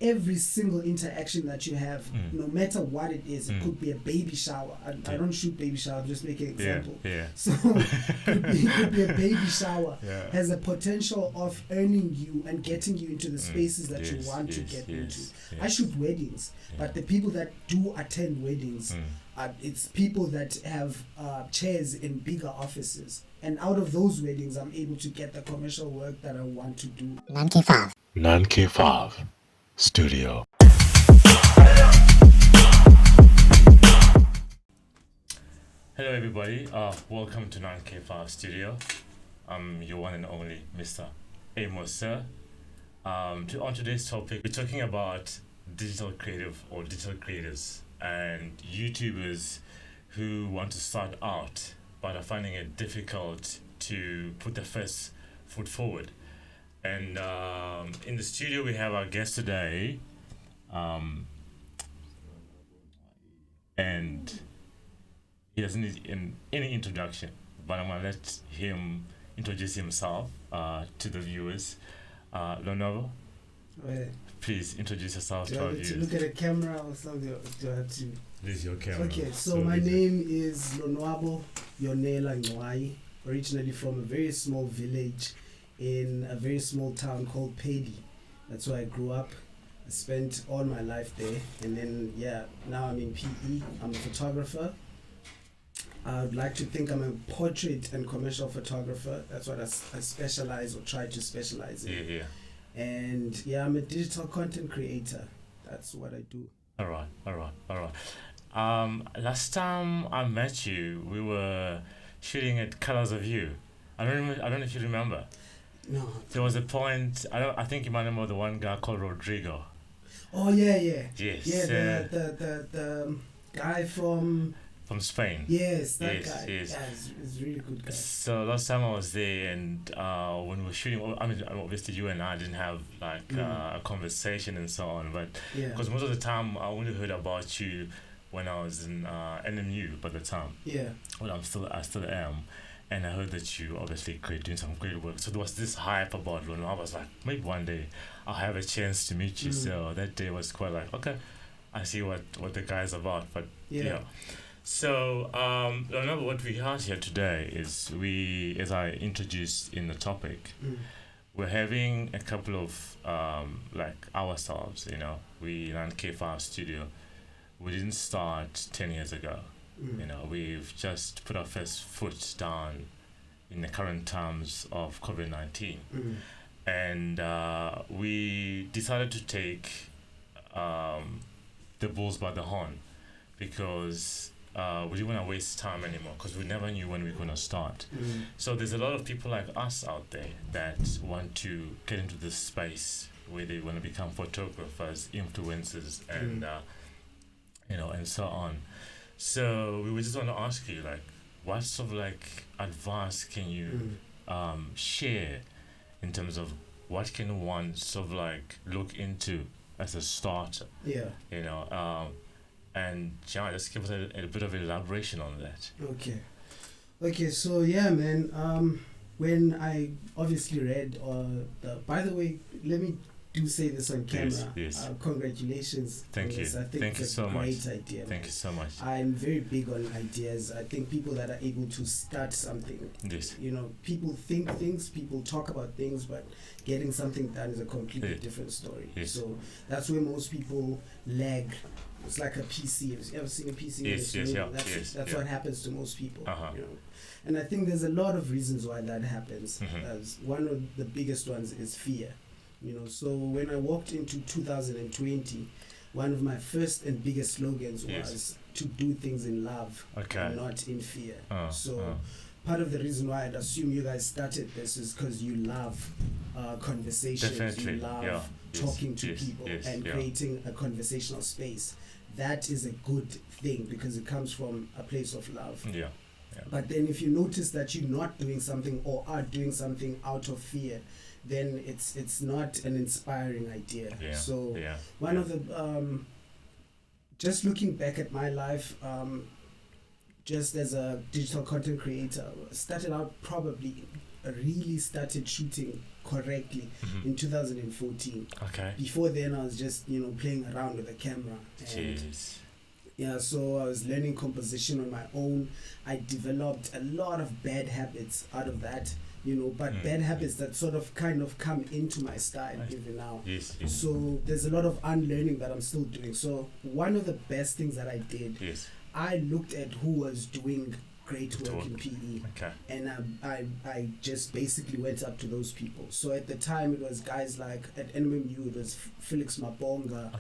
every single interaction that you have, no matter what it is, it could be a baby shower. I don't shoot baby shower, I'm just making an example. So could be a baby shower has a potential of earning you and getting you into the spaces that you want to get into. I shoot weddings, but the people that do attend weddings, it's people that have chairs in bigger offices. And out of those weddings, I'm able to get the commercial work that I want to do. 9K5 Studio. Hello everybody, welcome to 9K5 Studio. I'm your one and only Mr. Amos, sir. On today's topic, we're talking about digital creative or digital creators and YouTubers who want to start out but are finding it difficult to put their first foot forward. And in the studio we have our guest today, and he doesn't need any introduction, but I'm gonna let him introduce himself to the viewers. Lonwabo, please introduce yourself to our viewers. Do I have to look at a camera or something? Do I have to? This is your camera. Okay, so my name is Lonwabo Ngcwayi, originally from a very small village in a very small town called Pedi. That's where I grew up. I spent all my life there, and then now I'm in PE. I'm a photographer. I would like to think I'm a portrait and commercial photographer. That's what I specialize or try to specialize in. And I'm a digital content creator. That's what I do. All right. Last time I met you, we were shooting at Colors of You. I don't know if you remember. No. There was a point. I think you might remember the one guy called Rodrigo. Oh yeah. Yes. Yeah, the guy from Spain. Yes, that guy. Yes. Yeah, he's a really good guy. So last time I was there, and when we were shooting, I mean, obviously you and I didn't have like a conversation and so on, but because most of the time I only heard about you when I was in NMU by the time. Yeah. Well, I still am. And I heard that you obviously doing some great work. So there was this hype about Lonwabo. I was like, maybe one day I'll have a chance to meet you. So that day was quite like, okay, I see what the guy's about. But So Lonwabo, what we have here today is as I introduced in the topic, we're having a couple of like ourselves. We in 9K5 Studio. We didn't start 10 years ago. We've just put our first foot down in the current times of Covid-19. And we decided to take the bulls by the horn because we didn't want to waste time anymore because we never knew when we were going to start. So there's a lot of people like us out there that want to get into this space where they want to become photographers, influencers, and and so on. So we just want to ask you, like, what sort of like advice can you share in terms of what can one sort of like look into as a starter? And just give us a bit of elaboration on that. Okay. So man. When I obviously read, by the way, let me say this on camera. Yes. Congratulations. Thank you. I think it's a great idea. Thank you so much. I'm very big on ideas. I think people that are able to start something. Yes. People think things, people talk about things, but getting something done is a completely different story. Yes. So that's where most people lag. It's like a PC. Have you ever seen a PC? Yes. That's what happens to most people. Uh-huh. And I think there's a lot of reasons why that happens. As one of the biggest ones is fear. So when I walked into 2020, one of my first and biggest slogans was to do things in love, and not in fear. Part of the reason why I'd assume you guys started this is because you love conversations. Definitely. You love talking to people and creating a conversational space. That is a good thing because it comes from a place of love. Yeah. But then if you notice that you're not doing something or are doing something out of fear, then it's not an inspiring idea. One of the just looking back at my life, just as a digital content creator, started out probably really started shooting correctly in 2014. Okay. Before then, I was just playing around with the camera. And Jeez. yeah, so I was learning composition on my own. I developed a lot of bad habits out of that, but bad habits that sort of kind of come into my style even now. Yes. So there's a lot of unlearning that I'm still doing. So one of the best things that I did, I looked at who was doing great work in PE, and I just basically went up to those people. So at the time, it was guys like at NMMU, it was Felix Mabonga,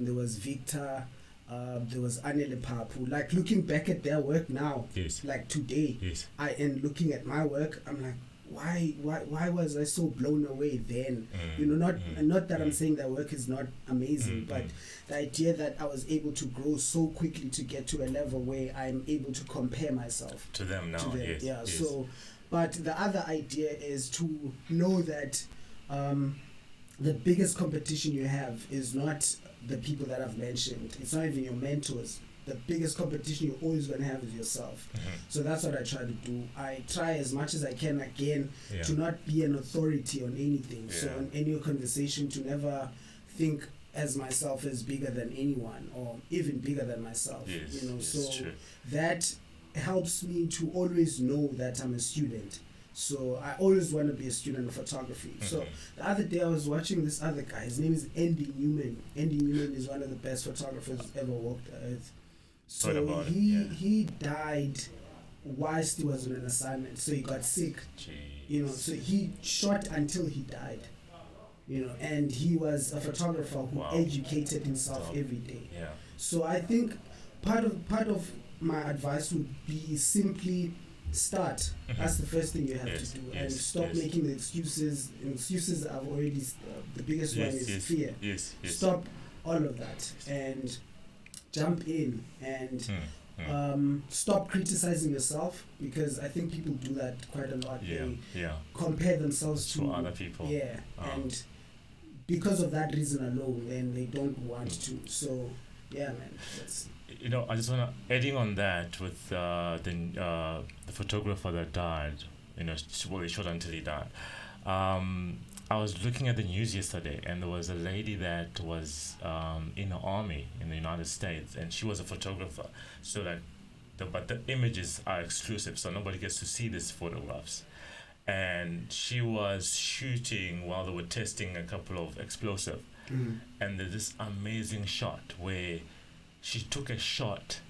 there was Victor, there was Anele Papu. Like looking back at their work now, like today, and looking at my work, I'm like, why was I so blown away then? Not that I'm saying that work is not amazing, but the idea that I was able to grow so quickly to get to a level where I'm able to compare myself to them now. So, but the other idea is to know that the biggest competition you have is not the people that I've mentioned. It's not even your mentors. The biggest competition you're always going to have is yourself. So that's what I try to do. I try as much as I can, again, to not be an authority on anything. So in any conversation, to never think as myself as bigger than anyone or even bigger than myself. So that helps me to always know that I'm a student. So I always want to be a student of photography. So the other day I was watching this other guy. His name is Andy Newman. Andy Newman is one of the best photographers ever walked the earth. So he died whilst he was on an assignment. So he got sick. So he shot until he died. And he was a photographer who educated himself every day. So I think part of my advice would be simply start. That's the first thing you have to do, and stop making the excuses. And excuses I've already. The biggest one is fear. Stop all of that and jump in and stop criticizing yourself, because I think people do that quite a lot. They compare themselves to other people. And because of that reason alone, then they don't want to. So yeah, man. That's I just want to adding on that with the photographer that died. He shot until he died. I was looking at the news yesterday, and there was a lady that was in the army in the United States, and she was a photographer. So but the images are exclusive, so nobody gets to see these photographs. And she was shooting while they were testing a couple of explosives, and there's this amazing shot where she took a shot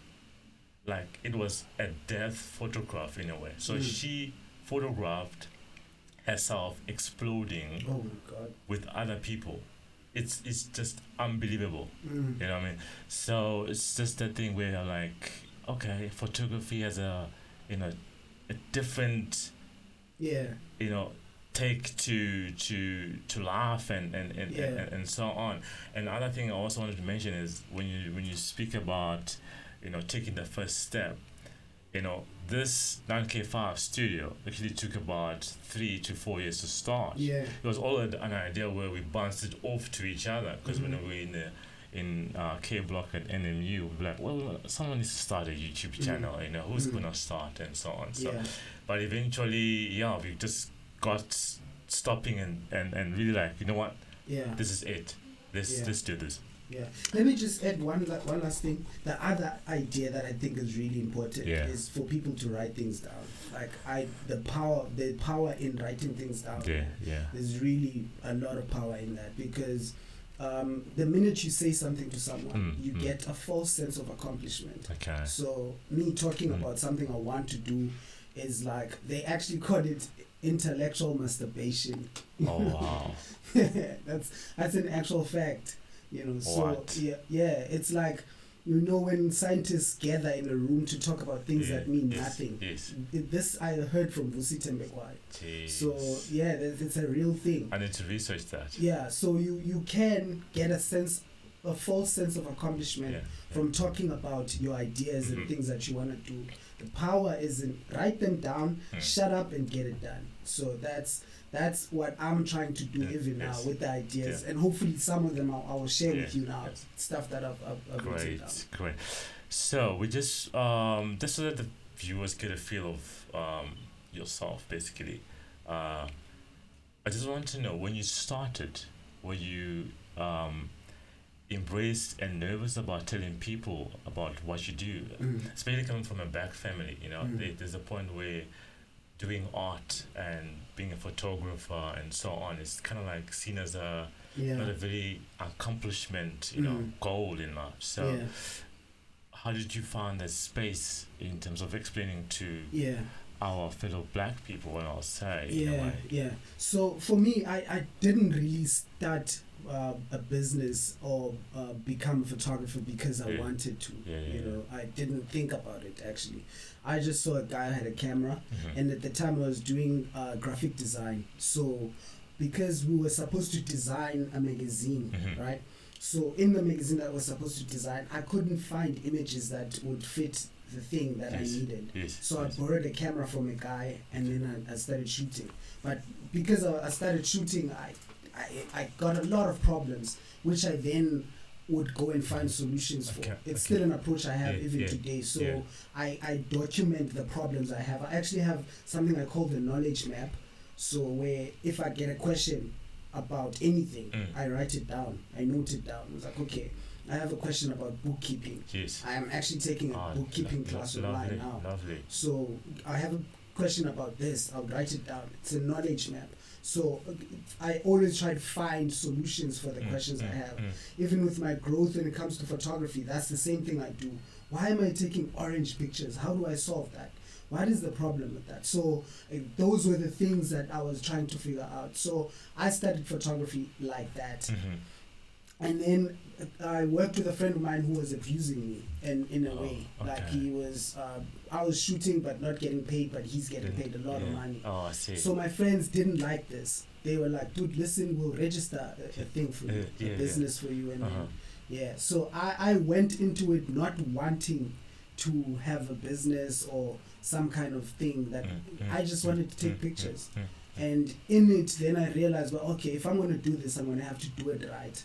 like it was a death photograph in a way. So she photographed herself exploding with other people. It's just unbelievable. You know what I mean? So it's just that thing where you're like, okay, photography has a different take to laugh and so on. And the other thing I also wanted to mention is when you speak about taking the first step, this 9K5 studio actually took about 3 to 4 years to start. It was all an idea where we bounced it off to each other, because when we were in K Block at NMU, we were like, well, someone needs to start a YouTube channel, who's gonna start and so on. So but eventually we just got stopping and really like, you know what, this is it, let's do this. Let me just add one last thing. The other idea that I think is really important is for people to write things down. Like the power in writing things down. There's really a lot of power in that, because the minute you say something to someone, you get a false sense of accomplishment. So me talking about something I want to do is like, they actually call it intellectual masturbation. Oh wow. That's an actual fact. So it's like, when scientists gather in a room to talk about things that mean nothing. This I heard from Vusi Tembekwai. So it's a real thing. I need to research that. So you can get a false sense of accomplishment from talking about your ideas and things that you want to do. The power is in write them down, shut up and get it done. So that's what I'm trying to do even now with the ideas, and hopefully some of them I will share with you now. Stuff that I've written down. Great. So we just so that the viewers get a feel of yourself, basically. Uh, I just want to know, when you started, were you embraced and nervous about telling people about what you do? Especially coming from a black family, there's a point where doing art and being a photographer and so on is kind of like seen as a not a very accomplishment, goal in life. So how did you find that space in terms of explaining to our fellow black people, and I'll say, in a way? So for me, I didn't really start a business or become a photographer because I wanted to. I didn't think about it actually. I just saw a guy had a camera, and at the time I was doing graphic design. So because we were supposed to design a magazine, right? So in the magazine that I was supposed to design, I couldn't find images that would fit the thing that I needed. So I borrowed a camera from a guy, and then I started shooting. But because I started shooting, I got a lot of problems, which I then would go and find solutions for. It's still an approach I have even today. So I document the problems I have. I actually have something I call the knowledge map. So where if I get a question about anything, I write it down. I note it down. It's like, okay, I have a question about bookkeeping. I am actually taking a bookkeeping class online now. So I have a question about this. I'll write it down. It's a knowledge map. So I always try to find solutions for the questions I have. Even with my growth when it comes to photography, that's the same thing I do. Why am I taking orange pictures? How do I solve that? What is the problem with that? So those were the things that I was trying to figure out. So I started photography like that. And then I worked with a friend of mine who was abusing me in a way. Like he was, I was shooting but not getting paid, but he's getting paid a lot of money. I see. So my friends didn't like this. They were like, dude, listen, we'll register a thing for you, a business for you. And so I went into it not wanting to have a business or some kind of thing that I just wanted to take pictures. And in it, then I realized, well, okay, if I'm going to do this, I'm going to have to do it right.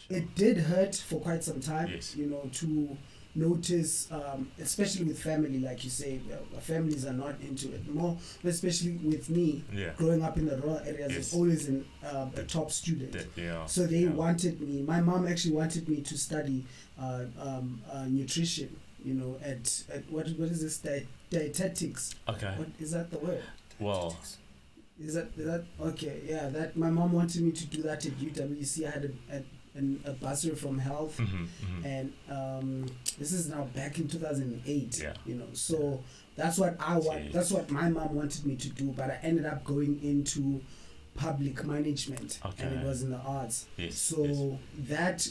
It did hurt for quite some time, to notice, especially with family, like you say, families are not into it more, especially with me, growing up in the rural areas, it's always a top student. So they wanted me, my mom actually wanted me to study nutrition, at what is this, dietetics? What is that the word? Well, is that okay? Yeah, that my mom wanted me to do that at UWC. I had a bursary from health, and this is now back in 2008. So that's what I want. That's what my mom wanted me to do, but I ended up going into public management, and it was in the arts. So that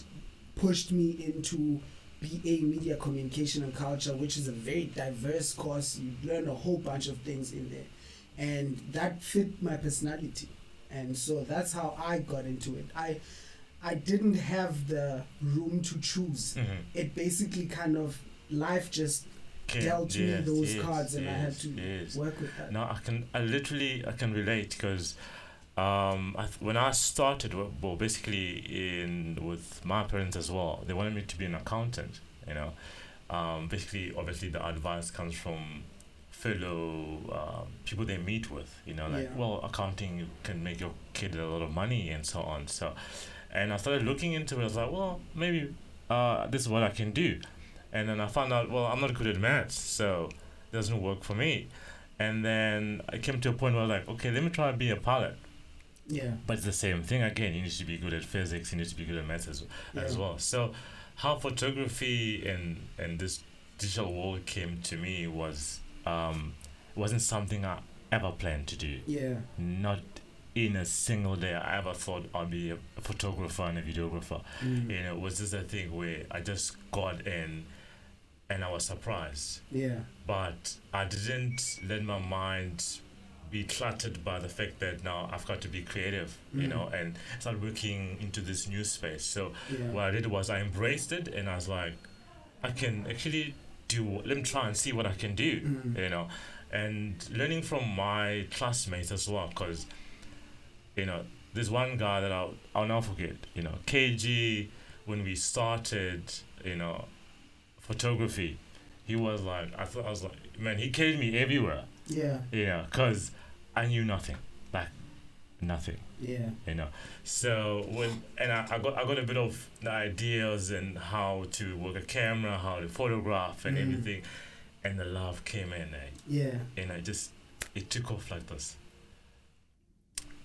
pushed me into BA Media Communication and Culture, which is a very diverse course. You learn a whole bunch of things in there. And that fit my personality, and so that's how I got into it. I didn't have the room to choose. It basically kind of life just dealt me those cards, and I had to work with that. No, I can relate, because when I started, well, basically with my parents as well, they wanted me to be an accountant. Basically, obviously, the advice comes from fellow people they meet with, well, accounting can make your kid a lot of money and so on. So, and I started looking into it. I was like, well, maybe this is what I can do. And then I found out, well, I'm not good at maths, so it doesn't work for me. And then I came to a point where I was like, okay, let me try and be a pilot. But it's the same thing again. You need to be good at physics. You need to be good at maths as well. So, how photography and this digital world came to me was. Wasn't something I ever planned to do. Not in a single day I ever thought I'd be a photographer and a videographer. It was just a thing where I just got in and I was surprised. But I didn't let my mind be cluttered by the fact that now I've got to be creative, and start working into this new space. So what I did was I embraced it, and I was like, I can actually let me try and see what I can do, and learning from my classmates as well, because there's one guy that I'll never forget, KG, when we started photography, he was like, I was like, man, he carried me everywhere, because I knew nothing, like nothing. Yeah. So I got a bit of the ideas and how to work a camera, how to photograph and everything, and the love came in, Yeah. and it took off like this.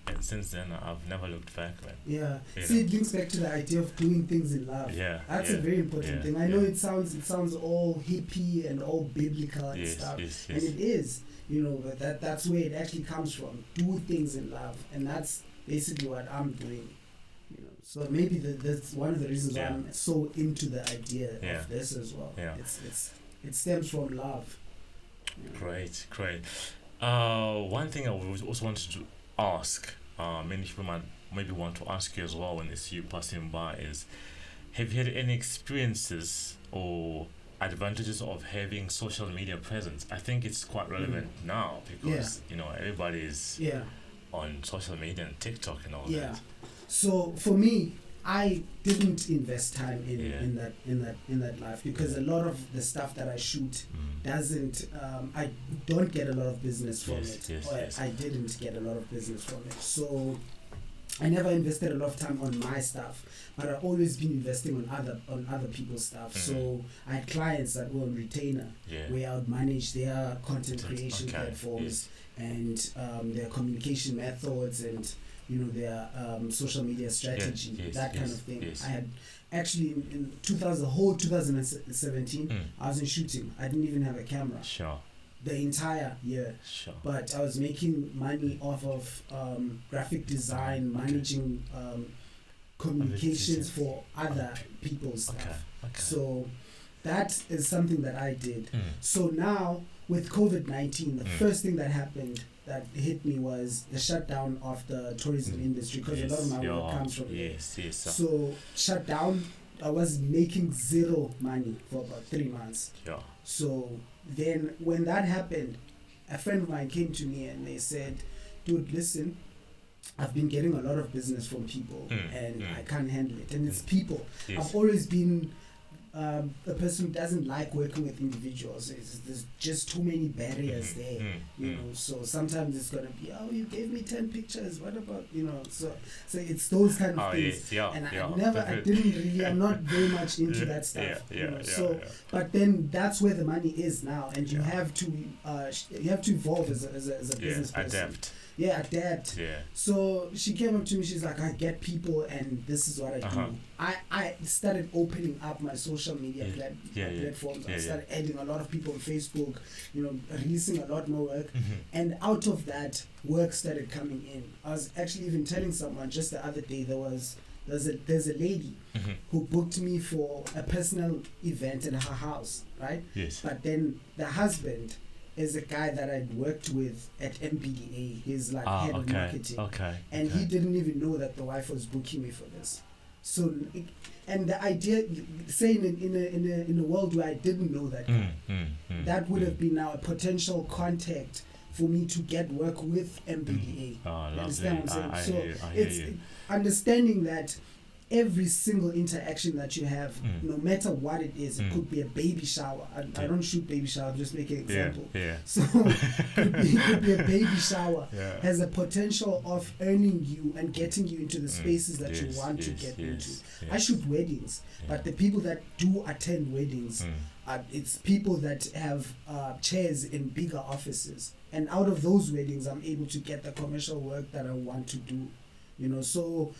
And since then, I've never looked back, man. Yeah. See, it links back to the idea of doing things in love. Yeah. That's a very important thing. I know it sounds all hippie and all biblical and stuff, and it is. But that's where it actually comes from. Do things in love, and that's basically what I'm doing. So maybe that's one of the reasons why I'm so into the idea of this as well. Yeah. It stems from love. Great. One thing I also wanted to ask, many people might maybe want to ask you as well when they see you passing by, is have you had any experiences or advantages of having social media presence? I think it's quite relevant now because everybody is on social media and TikTok and all that. So for me, I didn't invest time in that life because a lot of the stuff that I shoot doesn't. I don't get a lot of business from it. I didn't get a lot of business from it. So I never invested a lot of time on my stuff, but I've always been investing on other people's stuff. So I had clients that were on retainer, where I would manage their content creation platforms and their communication methods and their social media strategy, that kind of thing. I had actually in 2017, I wasn't shooting. I didn't even have a camera. The entire year. But I was making money off of graphic design, managing communications for other people's stuff. So that is something that I did. So now with COVID-19, the first thing that happened that hit me was the shutdown of the tourism industry, because a lot of my work comes from there. So shut down, I was making zero money for about 3 months. So then when that happened, a friend of mine came to me and they said, dude, listen, I've been getting a lot of business from people and I can't handle it. And it's people. I've always been a person who doesn't like working with individuals. There's just too many barriers there, so sometimes it's gonna be, oh, you gave me 10 pictures, what about, so it's those kind of things. I'm not very much into that stuff, but then that's where the money is now, and you have to evolve as a business person. Adapt. So she came up to me, she's like, I get people and this is what I do. I started opening up my social media platforms. I started adding a lot of people on Facebook, releasing a lot more work. And out of that, work started coming in. I was actually even telling someone just the other day, there's a lady who booked me for a personal event in her house, right? But then the husband is a guy that I'd worked with at MBDA. He's like head of marketing. And he didn't even know that the wife was booking me for this. So, and the idea, saying in a world where I didn't know that guy, that would have been now a potential contact for me to get work with MBDA. You understand what I'm saying? So it's understanding that every single interaction that you have, no matter what it is, it could be a baby shower. I don't shoot baby shower, I'm just making an example. So could be a baby shower has a potential of earning you and getting you into the spaces that you want to get into. I shoot weddings, but the people that do attend weddings, it's people that have chairs in bigger offices. And out of those weddings, I'm able to get the commercial work that I want to do. So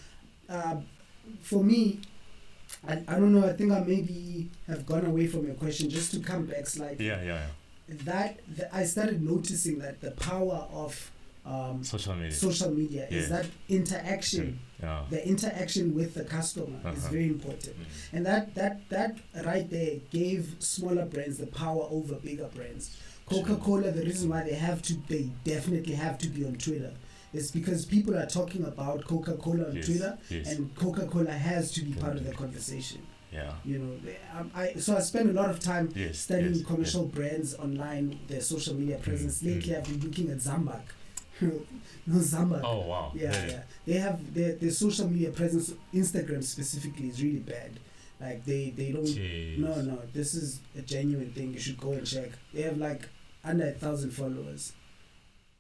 for me, I don't know, I think I maybe have gone away from your question, just to come back slightly. That I started noticing that the power of social media is that interaction, the interaction with the customer is very important. And that right there gave smaller brands the power over bigger brands. Coca-Cola, the reason why they definitely have to be on Twitter, it's because people are talking about Coca-Cola on Twitter, and Coca-Cola has to be part of the conversation. So I spend a lot of time studying commercial brands online, their social media presence. Lately, I've been looking at Zambak. Zambak. Oh wow. They have their social media presence. Instagram specifically is really bad. Like they don't. Jeez. No. This is a genuine thing. You should go and check. They have like under 1,000 followers.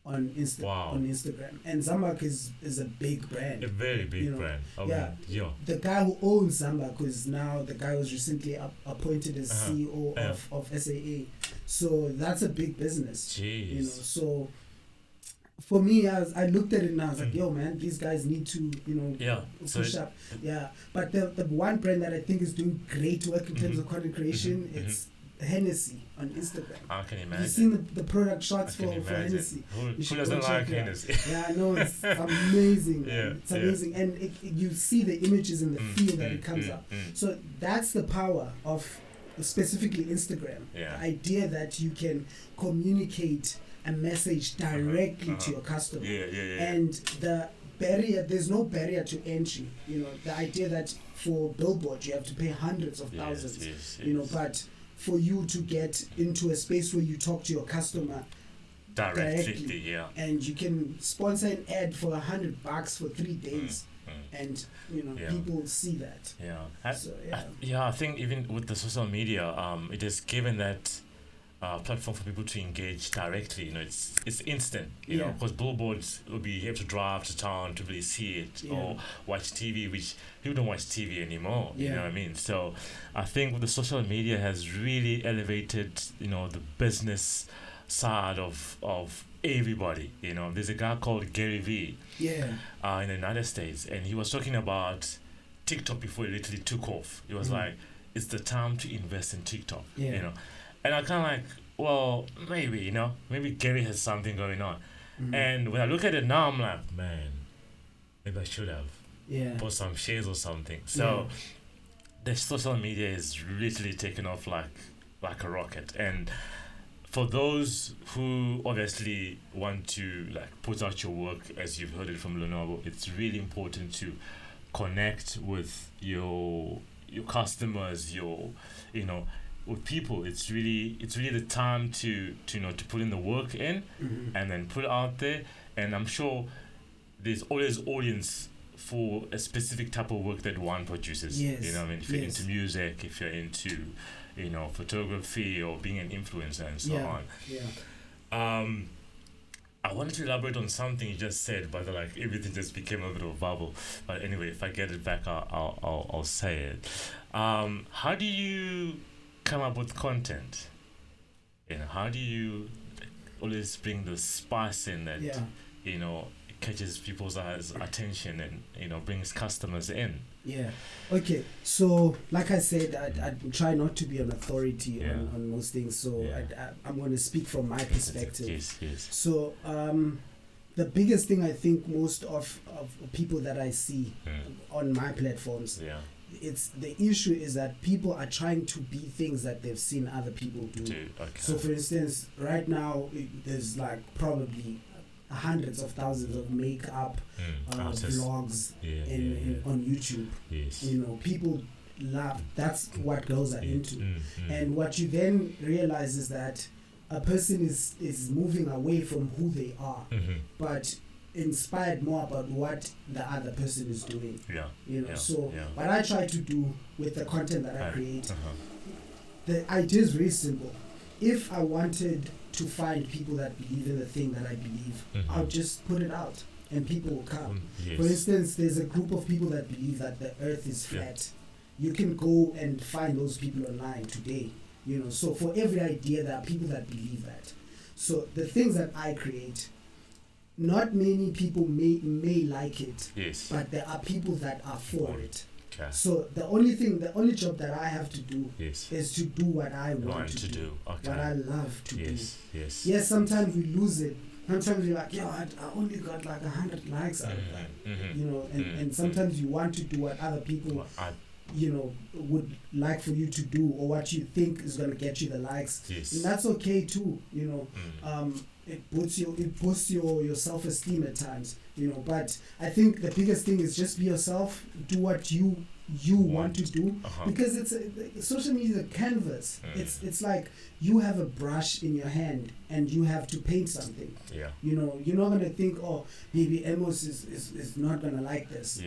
on Instagram, and Zambak is a big brand, A very big brand. The guy who owns Zambak is now the guy who's recently appointed as CEO of SAA, so that's a big business. Jeez. So for me, I looked at it and I was like, yo man, these guys need to push up. But the one brand that I think is doing great work in terms of content creation, it's Hennessy on Instagram. I can imagine. You've seen the product shots for Hennessy. Who doesn't like Hennessy? Yeah, I know, it's amazing. It's amazing. And you see the images and the feel that it comes up. So that's the power of specifically Instagram. The idea that you can communicate a message directly to your customer. And there's no barrier to entry. The idea that for billboard you have to pay hundreds of thousands. But for you to get into a space where you talk to your customer directly, and you can sponsor an ad for $100 for 3 days, and people see that. I think even with the social media, it has given that platform for people to engage directly. It's instant. Because billboards you have to drive to town to really see it, or watch TV, which people don't watch TV anymore. You know what I mean? So I think the social media has really elevated the business side of everybody. There's a guy called Gary V in the United States, and he was talking about TikTok before it literally took off. It was like, it's the time to invest in TikTok. And I kind of like, well, maybe Gary has something going on. And when I look at it now, I'm like, man, maybe I should have bought some shares or something. So the social media is literally taken off like a rocket. And for those who obviously want to put out your work, as you've heard it from Lonwabo, it's really important to connect with your customers, with people. It's really the time to put in the work in, and then put it out there. And I'm sure there's always audience for a specific type of work that one produces. If you're into music, if you're into photography, or being an influencer and so on. I wanted to elaborate on something you just said, but everything just became a bit of a bubble. But anyway, if I get it back, I'll say it. How do you come up with content? How do you always bring the spice in that catches people's attention and brings customers in? Okay, so like I said, I try not to be an authority on most things, so I'm going to speak from my perspective. Yes. So the biggest thing I think most of people that I see on my platforms, it's the issue is that people are trying to be things that they've seen other people do. So for instance, right now there's probably hundreds of thousands of makeup vlogs on YouTube. People love, that's what girls are into. And what you then realize is that a person is moving away from who they are, but inspired more about what the other person is doing. So what I try to do with the content that I create, the idea is very simple. If I wanted to find people that believe in the thing that I believe, I'll just put it out and people will come. For instance, there's a group of people that believe that the earth is flat. You can go and find those people online today. So for every idea, there are people that believe that. So the things that I create, not many people may like it, but there are people that are for it. So the only job that I have to do is to do what I want to do, what I love to do. Yes, sometimes we lose it. Sometimes you're like, I only got 100 likes out of that. And sometimes you want to do what other people would like for you to do, or what you think is going to get you the likes. And that's okay too. It boosts your self-esteem at times. But I think the biggest thing is just be yourself, do what you want to do, because social media is a canvas. It's like you have a brush in your hand and you have to paint something. You're not gonna think, oh, maybe Amos is not gonna like this.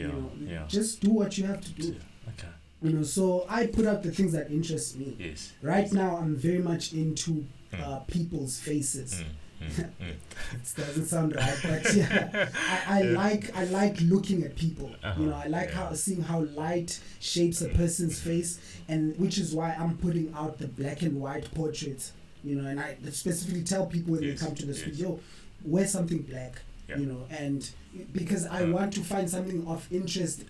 Just do what you have to do. So I put out the things that interest me. Right now I'm very much into people's faces. It doesn't sound right, but yeah, I like looking at people. You know, I like seeing how light shapes a person's face, and which is why I'm putting out the black and white portraits. You know, and I specifically tell people when they come to the studio, wear something black. You know, and because I want to find something of interest.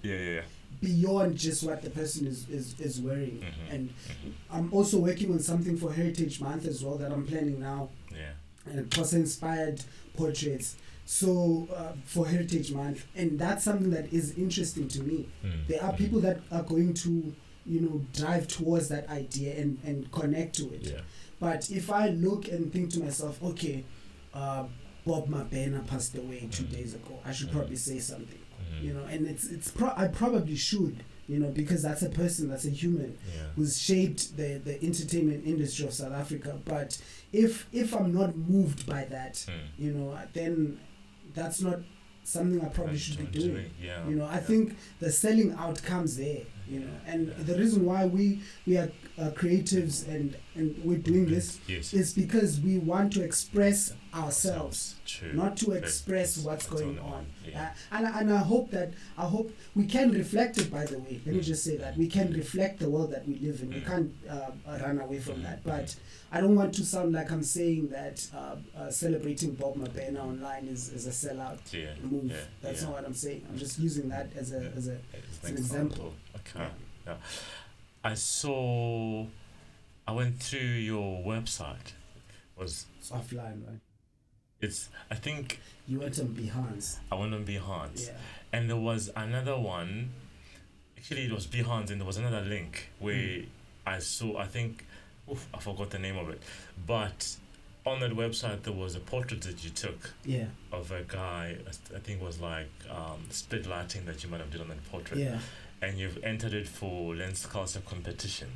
Beyond just what the person is wearing. And I'm also working on something for Heritage Month as well that I'm planning now. And Xhosa inspired portraits. So for Heritage Month, and that's something that is interesting to me. There are people that are going to, you know, drive towards that idea and connect to it. But if I look and think to myself, okay, Bob Mabena passed away 2 days ago, I should probably say something. You know, and I probably should, you know, because that's a person, that's a human who's shaped the entertainment industry of South Africa. But if I'm not moved by that, you know, then that's not something I probably should be doing. You know, I think the selling out comes there, you know, and the reason why we are creatives and we're doing this is because we want to express ourselves, not to express what's going on. And I hope we can reflect it, by the way. Let me just say that we can reflect the world that we live in. We can't run away from that. But I don't want to sound like I'm saying that celebrating Bob Mabena online is a sellout move. That's not what I'm saying. I'm just using that as an example. Okay. Yeah. I went through your website. It's offline, right? I think you went on Behance. I went on Behance. And there was another one. Actually, it was Behance, and there was another link where I saw, I think, I forgot the name of it. But on that website, there was a portrait that you took of a guy, I think it was like split lighting that you might have did on that portrait. And you've entered it for lens culture competition.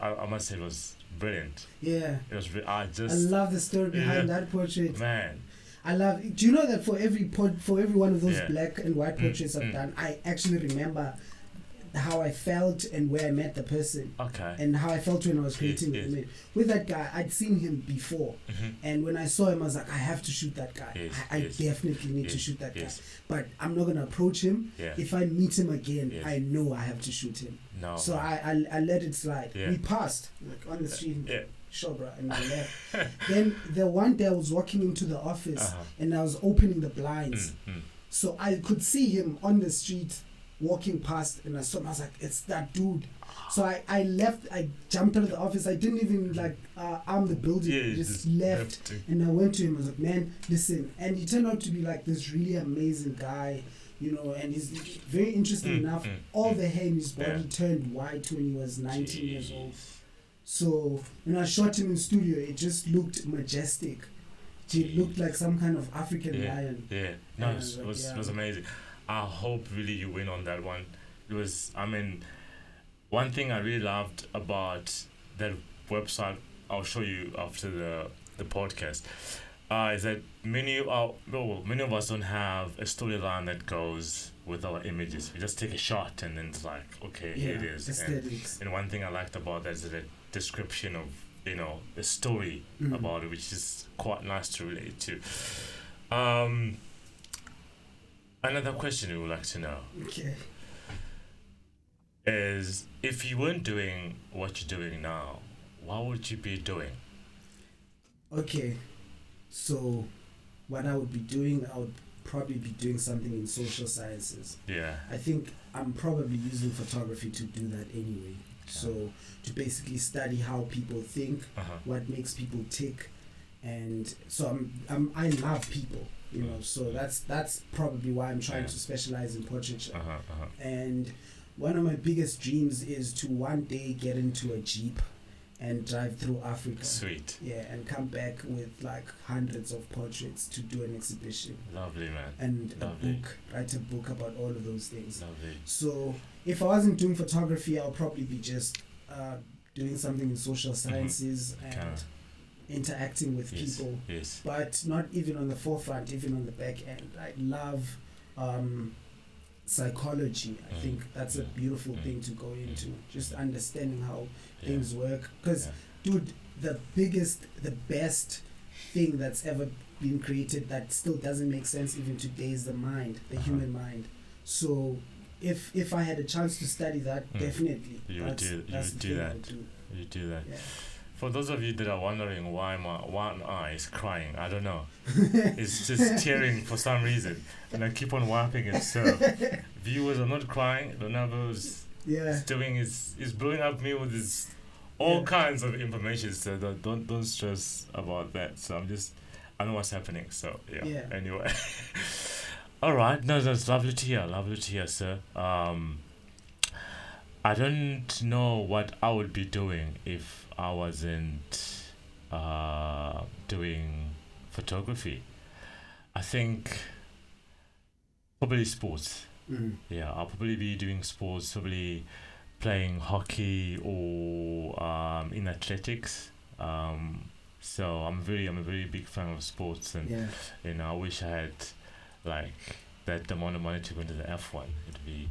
I must say it was brilliant. It was. I love the story behind that portrait. Man, I love. Do you know that for every one of those black and white portraits I've done, I actually remember how I felt and where I met the person. And how I felt when I was creating the image. With that guy, I'd seen him before, and when I saw him, I was like, I have to shoot that guy. I definitely need to shoot that guy. But I'm not gonna approach him. If I meet him again, I know I have to shoot him. So I let it slide. We passed like on the street. Sure, bro, and I left. Then the one day I was walking into the office and I was opening the blinds, so I could see him on the street walking past, and I saw him. I was like, it's that dude. So I left. I jumped out of the office. I didn't even arm the building. I just left. And I went to him. I was like, man, listen. And he turned out to be like this really amazing guy, you know. And he's very interesting enough. All the hair in his body turned white when he was 19 years old. So when I shot him in studio, it just looked majestic. It looked like some kind of African lion. No, it was amazing. I hope really you win on that one. It was, I mean, one thing I really loved about that website, I'll show you after the podcast, is that many of us don't have a storyline that goes with our images. We just take a shot and then it's like, okay, here it is. And one thing I liked about that is the description of, you know, the story about it, which is quite nice to relate to. Another question we would like to know is, if you weren't doing what you're doing now, what would you be doing? Okay, so what I would be doing, I would probably be doing something in social sciences. I think I'm probably using photography to do that anyway. So to basically study how people think, what makes people tick, and so I love people. You know, so that's probably why I'm trying to specialize in portraiture. And one of my biggest dreams is to one day get into a Jeep and drive through Africa. Sweet. And come back with like hundreds of portraits to do an exhibition. Lovely, man. And write a book about all of those things. Lovely. So if I wasn't doing photography, I'll probably be just doing something in social sciences and interacting with people, but not even on the forefront, even on the back end. I love psychology. I think that's a beautiful thing to go into, just understanding how things work, because dude, the best thing that's ever been created that still doesn't make sense even today is the mind, the human mind. So if I had a chance to study that, definitely You would do that. You do that. Yeah. For those of you that are wondering why my one eye is crying, I don't know. It's just tearing for some reason, and I keep on wiping it. So, viewers, I'm not crying. Lonwabo is doing is blowing up me with this all kinds of information. So don't stress about that. So I know what's happening. So yeah. Anyway, all right. No, that's lovely to hear. Lovely to hear, sir. I don't know what I would be doing if I wasn't doing photography. I think probably sports. Yeah, I'll probably be doing sports, probably playing hockey or in athletics. So I'm a very big fan of sports, and I wish I had like that amount of money to go into the F1. It'd be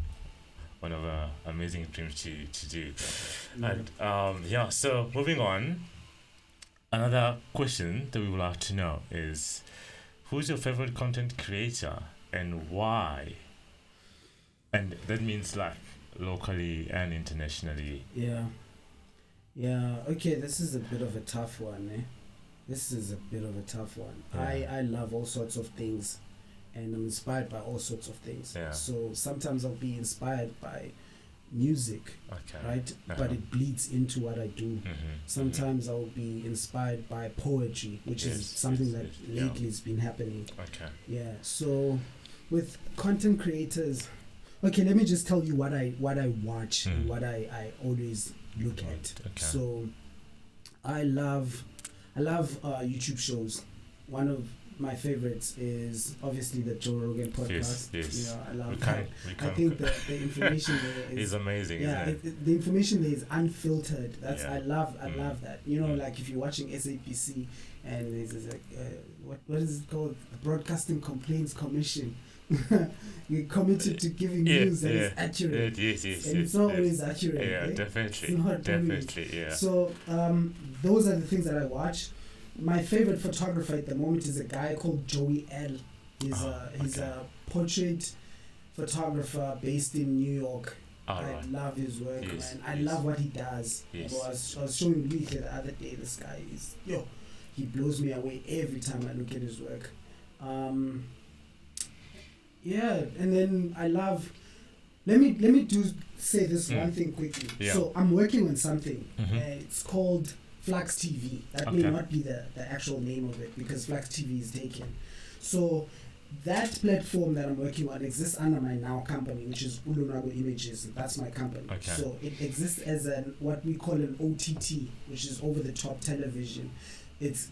one of our amazing dreams to do. And so moving on, another question that we would like to know is, who's your favorite content creator and why? And that means like locally and internationally. Okay, this is a bit of a tough one. I love all sorts of things, and I'm inspired by all sorts of things. So sometimes I'll be inspired by music, right? But it bleeds into what I do. Sometimes I'll be inspired by poetry, which is something that lately has been happening. So with content creators, okay, let me just tell you what I watch and what I always look at. So I love YouTube shows. One of my favorites is obviously the Joe Rogan podcast. Yes. I love that. I think the information there is amazing. The information there is unfiltered. I love that. Like if you're watching SABC and there's like what is it called? The Broadcasting Complaints Commission. You're committed to giving news that is accurate. And it's not always accurate. Definitely. It's not Definitely. So those are the things that I watch. My favorite photographer at the moment is a guy called Joey L. He's a portrait photographer based in New York. I love his work, man. I love what he does. I was showing Lee the other day. This guy he blows me away every time I look at his work. And then I love. Let me say this one thing quickly. So I'm working on something. It's called Flux TV. That may not be the actual name of it because Flux TV is taken. So that platform that I'm working on exists under my now company, which is uLonwabo Images. That's my company. So it exists as what we call an OTT, which is over the top television.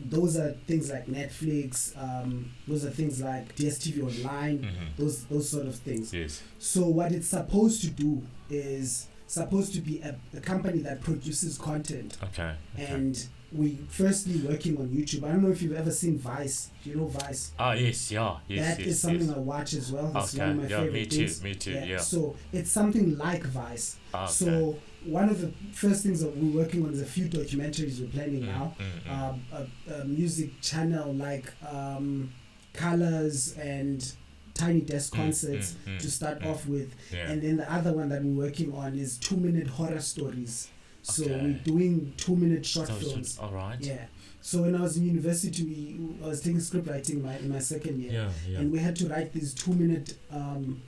Those are things like Netflix, those are things like DSTV online, those sort of things. So what it's supposed to do is supposed to be a company that produces content. And we firstly working on YouTube. I don't know if you've ever seen Vice. Do you know Vice? That is something I watch as well. That's one of my favorite things. Me too. So it's something like Vice. So one of the first things that we're working on is a few documentaries we're planning now. A music channel like Colors and Tiny Desk Concerts to start off with. And then the other one that we're working on is 2-minute horror stories. So we're doing 2-minute short films. So when I was in university, I was taking script writing in my second year, and we had to write these 2-minute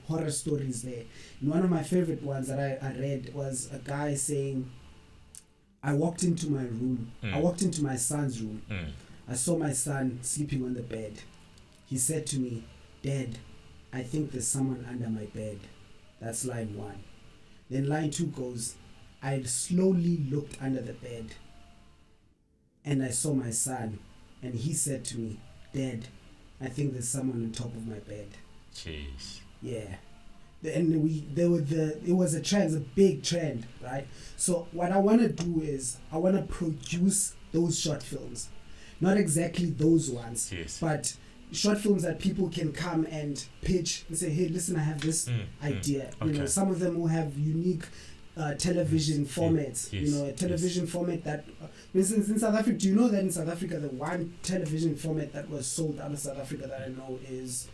horror stories there. And one of my favorite ones that I read was a guy saying, I walked into my room. I walked into my son's room. I saw my son sleeping on the bed. He said to me, Dad, I think there's someone under my bed. That's line 1. Then line 2 goes, I slowly looked under the bed and I saw my son, and he said to me, Dad, I think there's someone on top of my bed. Jeez. Yeah. And it was a big trend, right? So what I want to do is I want to produce those short films. Not exactly those ones, but short films that people can come and pitch and say, hey, listen, I have this idea. Some of them will have unique television formats. Yes, You know, a television format that, for instance, in South Africa, do you know that in South Africa, the one television format that was sold out of South Africa that I know is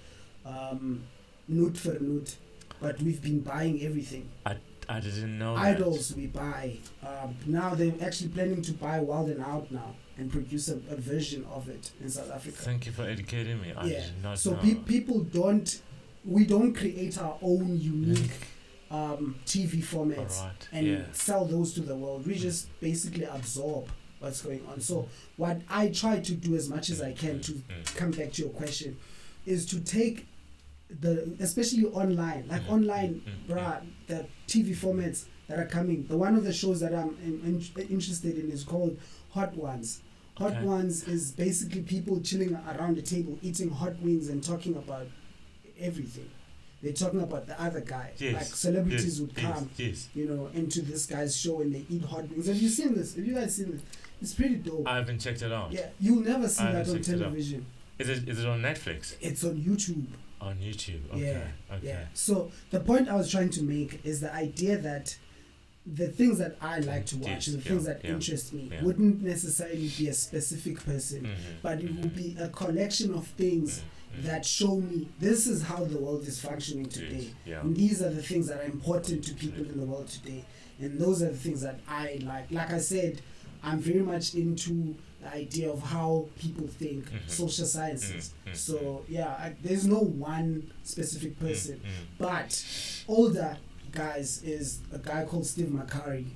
Noot for Noot, but we've been buying everything. I didn't know Idols that. we buy. Now they're actually planning to buy Wild and Out now and produce a version of it in South Africa. Thank you for educating me. I did not So know. people we don't create our own unique TV formats and sell those to the world. We just basically absorb what's going on. So what I try to do as much as I can to come back to your question is to take especially online, like online, the TV formats that are coming. One of the shows that I'm interested in is called Hot Ones. Hot Ones is basically people chilling around the table, eating hot wings and talking about everything. They're talking about the other guy. Yes. Like celebrities would come, you know, into this guy's show and they eat hot wings. Have you seen this? Have you guys seen this? It's pretty dope. I haven't checked it out. Yeah, you'll never see that on television. Is it on Netflix? It's on YouTube. On YouTube. Okay. Yeah. So the point I was trying to make is the idea that the things that I like to watch and the things that interest me wouldn't necessarily be a specific person, but it will be a collection of things that show me this is how the world is functioning today. And these are the things that are important to people in the world today. And those are the things that I like. Like I said, I'm very much into the idea of how people think, social sciences. So there's no one specific person, but older guys is a guy called Steve McCurry.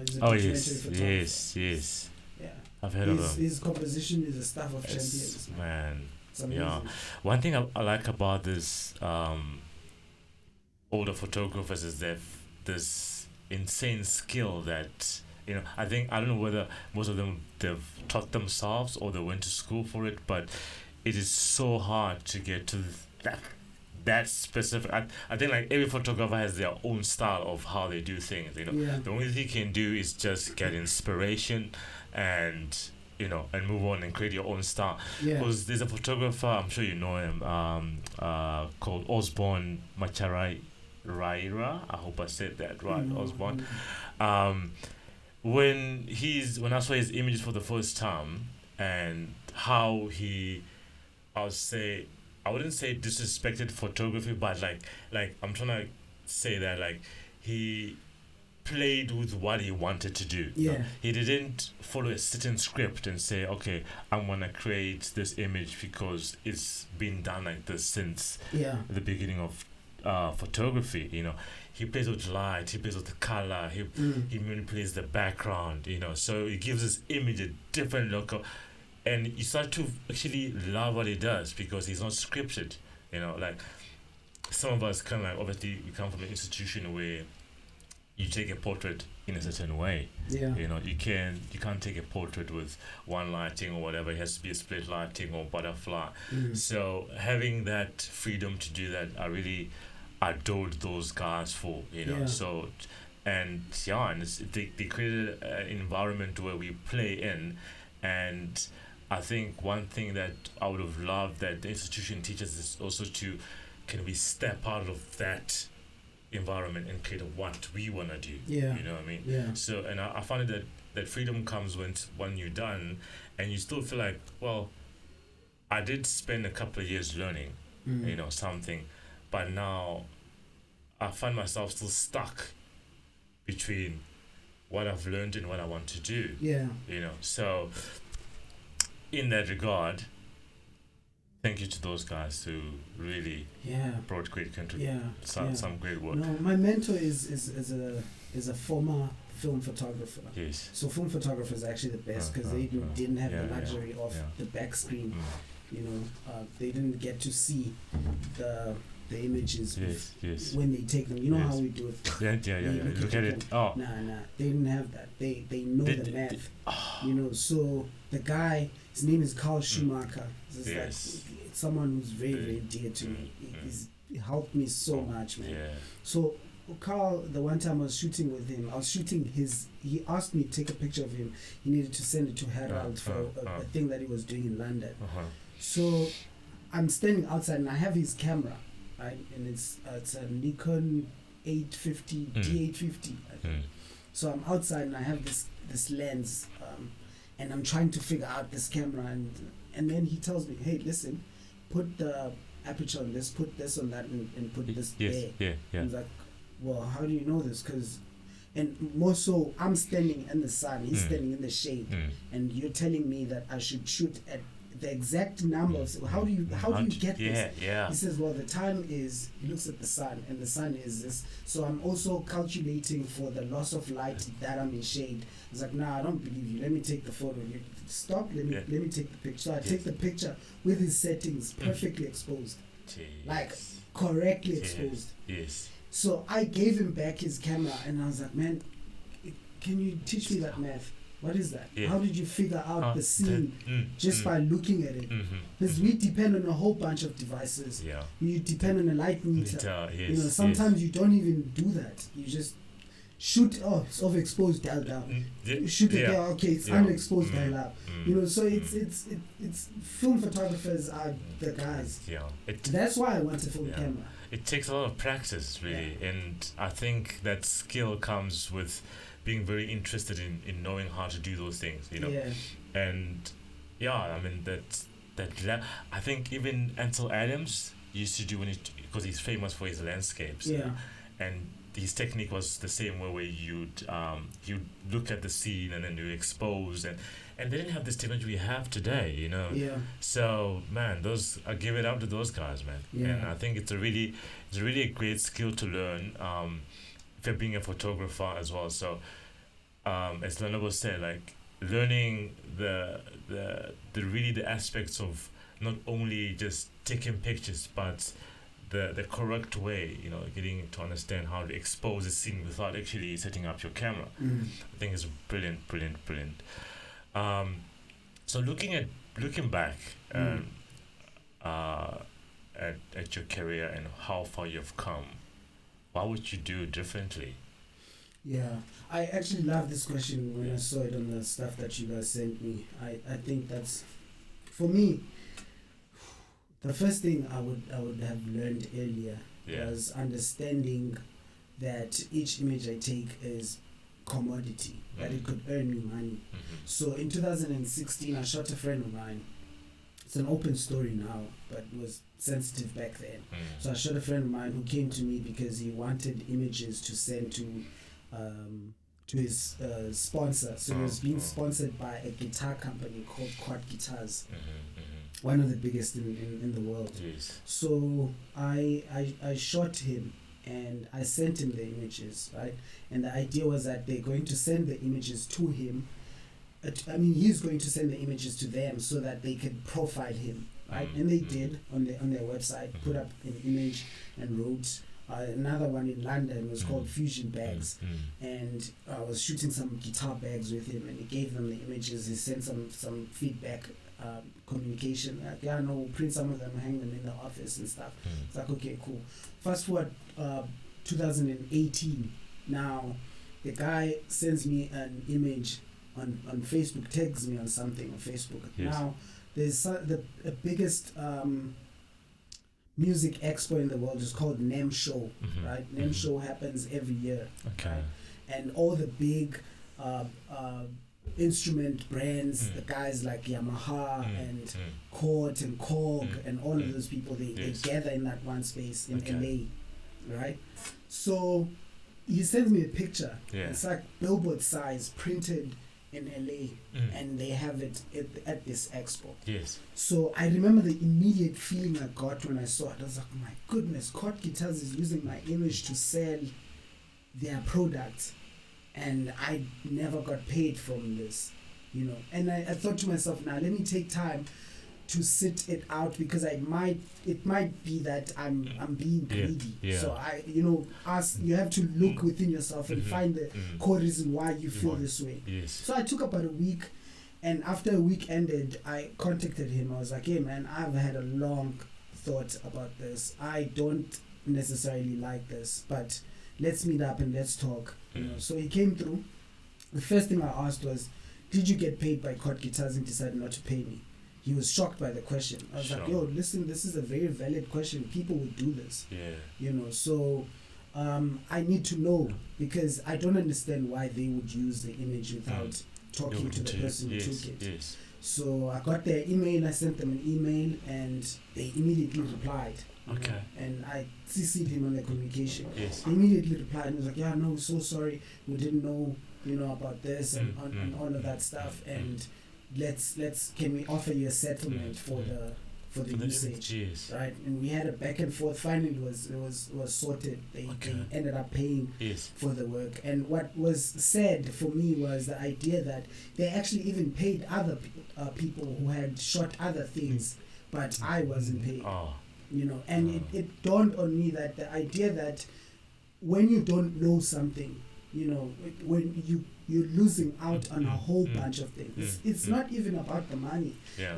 He's a documentary photographer. Yes. Yeah, I've heard of him. His composition is a Staff of Champions. Man, it's amazing. One thing I like about this older photographers is this insane skill that. You know, I don't know whether most of them they've taught themselves or they went to school for it, but it is so hard to get to that specific. I think like every photographer has their own style of how they do things. You know, the only thing you can do is just get inspiration and and move on and create your own style. Because there's a photographer, I'm sure you know him, called Osborne Macharaira. I hope I said that right, Osborne. When I saw his images for the first time and how he, I wouldn't say disrespected photography, but like I'm trying to say that like he played with what he wanted to do. He didn't follow a certain script and say, okay, I'm gonna create this image because it's been done like this since the beginning of photography. He plays with light, he plays with the color, he manipulates the background, so it gives this image a different look, and you start to actually love what he does because he's not scripted. Like some of us kind of like, obviously we come from an institution where you take a portrait in a certain way. You can't take a portrait with one lighting or whatever. It has to be a split lighting or butterfly. So having that freedom to do that, I really adored those guys for, so and they created an environment where we play in. And I think one thing that I would have loved that the institution teaches is also can we step out of that environment and create what we want to do. You know what I mean? So, and I find that freedom comes when you're done and you still feel like, well, I did spend a couple of years learning something, but now I find myself still stuck between what I've learned and what I want to do. So in that regard, thank you to those guys who really brought great some great work. No, my mentor is a former film photographer. So film photographer is actually the best because they didn't have the luxury of the back screen. They didn't get to see the images when they take them. You know how we do it. Look at it. Oh. Nah. They didn't have that. They know the math. So the guy, his name is Carl Schumacher. Like someone who's very, very dear to me. He helped me so much, man. So Carl, the one time I was shooting with him, he asked me to take a picture of him. He needed to send it to Herald for a thing that he was doing in London. So I'm standing outside and I have his camera, right? And it's a Nikon 850 D850. I think. So I'm outside and I have this lens, and I'm trying to figure out this camera, and then he tells me, hey, listen, put the aperture on this, put this on that, and put this there. Yeah. I was like, well, how do you know this? And more so, I'm standing in the sun, he's standing in the shade, and you're telling me that I should shoot at the exact numbers. How do you get this? He says, well, the time is, he looks at the sun, and the sun is this. So I'm also calculating for the loss of light that I'm in shade. He's like, nah, I don't believe you. Let me take the photo. Stop. Let me take the picture. So I take the picture with his settings perfectly exposed, like correctly exposed. Yes. So I gave him back his camera, and I was like, man, can you teach me that math? What is that? Yeah. How did you figure out the scene just by looking at it? Mm-hmm. Because we depend on a whole bunch of devices. Yeah. You depend on a light meter. Yes, you know, sometimes you don't even do that. You just shoot. Oh, it's overexposed. Dial down. Shoot again. Okay, it's underexposed. Dial up. You know, so it's film photographers are the guys. Yeah. That's why I want a film camera. It takes a lot of practice, really, and I think that skill comes with being very interested in knowing how to do those things, you know. Yeah. And I mean I think even Ansel Adams used to do because he's famous for his landscapes. Yeah. And his technique was the same way where you'd look at the scene and then you expose and they didn't have this technology we have today, you know. Yeah. So man, I give it up to those guys, man. Yeah. And I think it's a really a great skill to learn. For being a photographer as well. So as Lonwabo said, like learning the aspects of not only just taking pictures but the correct way, you know, getting to understand how to expose a scene without actually setting up your camera. I think it's brilliant. So looking back at your career and how far you've come, what would you do differently? Yeah, I actually love this question when I saw it on the stuff that you guys sent me. I think that's, for me, the first thing I would have learned earlier was understanding that each image I take is commodity, that it could earn me money. So in 2016, I shot a friend of mine. It's an open story now, but it was sensitive back then. So I shot a friend of mine who came to me because he wanted images to send to his sponsor. So he was being sponsored by a guitar company called Quad Guitars, one of the biggest in the world. So I shot him and I sent him the images, right? And the idea was that they're going to send the images to him. He's going to send the images to them so that they could profile him, right? And they did on their website, put up an image and wrote. Another one in London was called Fusion Bags, and I was shooting some guitar bags with him, and he gave them the images. He sent some feedback, communication. Like, yeah, no, we'll print some of them, hang them in the office and stuff. It's like, okay, cool. Fast forward 2018. Now, the guy sends me an image on Facebook, tags me on something on Facebook. Now, there's the biggest music expo in the world is called NEM Show, right? NEM Show happens every year. Okay. Right? And all the big instrument brands, the guys like Yamaha and Kort and Korg and all of those people, they gather in that one space in LA, right? So he sends me a picture. It's like billboard size, printed in LA, and they have it at this expo. So I remember the immediate feeling I got when I saw it. I was like, my goodness, Quad Guitars is using my image to sell their products, and I never got paid from this, you know. And I thought to myself, now let me take time to sit it out, because it might be that I'm being greedy. So you have to look within yourself and find the core reason why you feel this way. So I took about a week, and after a week ended, I contacted him. I was like, hey man, I've had a long thought about this. I don't necessarily like this, but let's meet up and let's talk. You know. So he came through. The first thing I asked was, did you get paid by Quad Guitars and decided not to pay me? He was shocked by the question. I was like, yo, listen, this is a very valid question. People would do this. You know, so I need to know, because I don't understand why they would use the image without talking to the person who took it. Yes. So I got their email, I sent them an email, and they immediately replied. Okay. And I CC'd him on the communication. Yes. He immediately replied and was like, yeah, no, so sorry, we didn't know, about this and all of that stuff, and let's can we offer you a settlement for the usage, yes. right? And we had a back and forth. Finally, it was sorted. They ended up paying for the work. And what was said for me was the idea that they actually even paid other people who had shot other things, but I wasn't paid. And it dawned on me that the idea that when you don't know something, when you're losing out on a whole bunch of things. It's not even about the money. Yeah.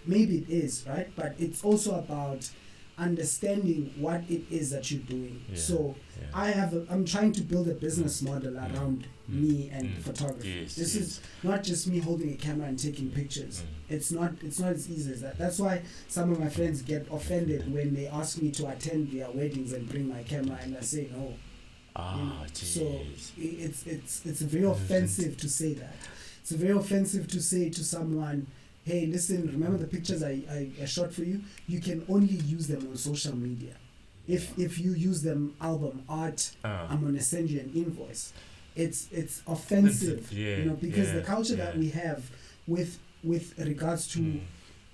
Maybe it is, right? But it's also about understanding what it is that you're doing. Yeah. So I'm trying to build a business model around me and photography. This is not just me holding a camera and taking pictures. It's not as easy as that. That's why some of my friends get offended when they ask me to attend their weddings and bring my camera, and I say no. So it's very offensive to say that. It's very offensive to say to someone, hey, listen, remember the pictures I shot for you? You can only use them on social media. If you use them album art, I'm gonna send you an invoice. It's offensive, because the culture that we have with regards to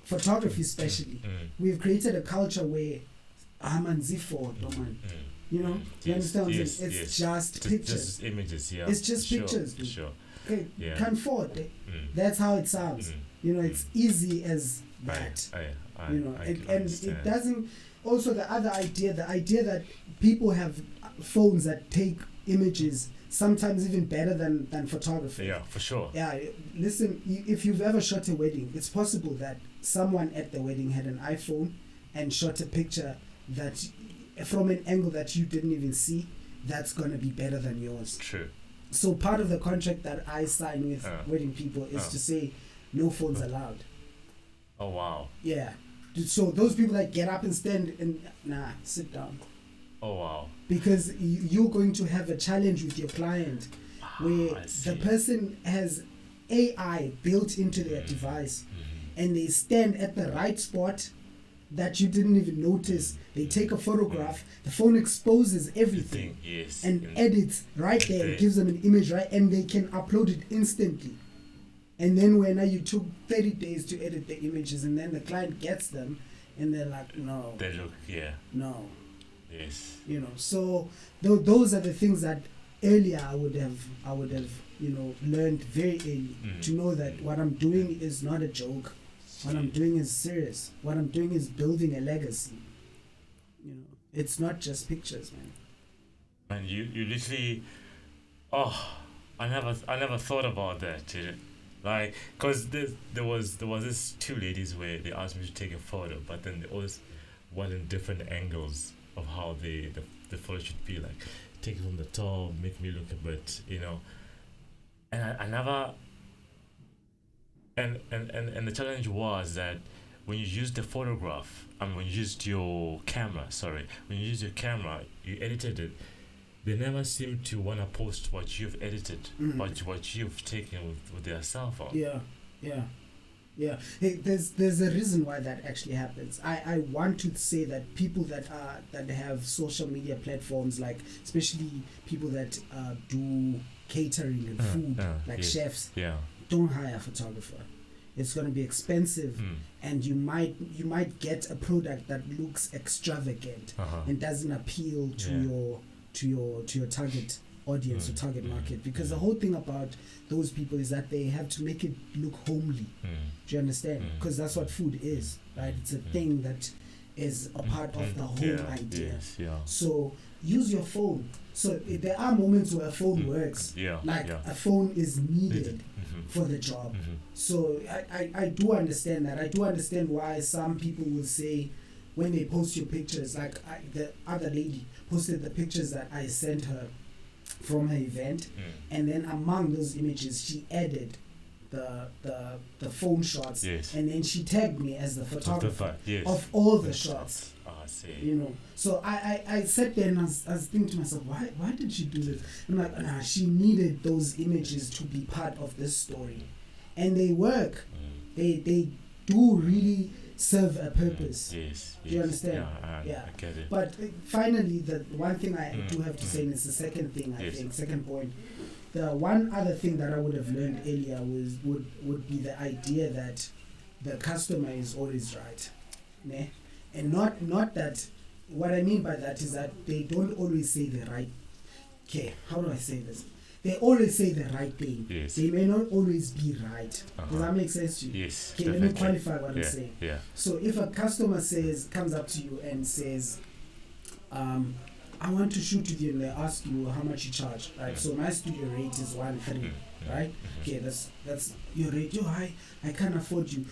photography especially, we've created a culture where you understand what I'm saying? It's just pictures. Just images, yeah. It's just pictures, dude. Sure. Okay, Yeah. can't afford. That's how it sounds. It's easy as that. It doesn't. Also, the idea that people have phones that take images sometimes even better than photography. Yeah, for sure. Yeah, listen, if you've ever shot a wedding, it's possible that someone at the wedding had an iPhone and shot a picture that from an angle that you didn't even see, that's going to be better than yours. True. So part of the contract that I sign with wedding people is to say no phones allowed. Oh, wow. Yeah. So those people that get up and stand and sit down. Oh, wow. Because you're going to have a challenge with your client where the person has AI built into their device and they stand at the right spot that you didn't even notice. They take a photograph, the phone exposes everything and edits right there, and gives them an image, right? And they can upload it instantly. And then when you took 30 days to edit the images, and then the client gets them and they're like, no. They look, no. Yes. So those are the things that earlier I would have learned very early to know that what I'm doing is not a joke. What I'm doing is serious. What I'm doing is building a legacy. It's not just pictures, man. And you literally, I never thought about that. Like, cause there was this two ladies where they asked me to take a photo, but then they always wanted different angles of how the photo should be. Like, take it from the top, make me look a bit, And I never. And the challenge was that when you used the photograph, when you used your camera, you edited it, they never seem to want to post what you've edited, what you've taken with their cell phone. Yeah. Hey, there's a reason why that actually happens. I want to say that people that have social media platforms, like especially people that do catering and food, like chefs, don't hire a photographer. It's going to be expensive, and you might get a product that looks extravagant and doesn't appeal to your target audience or target market, because the whole thing about those people is that they have to make it look homely. Do you understand? Because that's what food is, right? It's a thing that is a part of the whole idea. So use your phone. So there are moments where a phone works, a phone is needed for the job. So I do understand that. I do understand why some people will say, when they post your pictures, like the other lady posted the pictures that I sent her from her event, and then among those images she added the phone shots, and then she tagged me as the photographer of all the shots. I see. You know, so I sat there and I was thinking to myself, why did she do this? I'm like, nah, she needed those images to be part of this story, and they work. They do really serve a purpose. Yes. Do you understand? Yeah, I get it. But finally, the one thing I do have to say, and it's the second thing I Yes. think, second point. The one other thing that I would have learned earlier would be the idea that the customer is always right, né? And not that. What I mean by that is that they don't always say the right. Okay, how do I say this? They always say the right thing. Yes. They may not always be right. Uh-huh. Does that make sense to you? Yes. Okay, let me definitely. qualify what I'm saying. Yeah. So if a customer comes up to you and says, I want to shoot with you, and they ask you how much you charge, right? So my studio rate is 1.3, right? Okay, that's your rate. Yo, I can't afford you.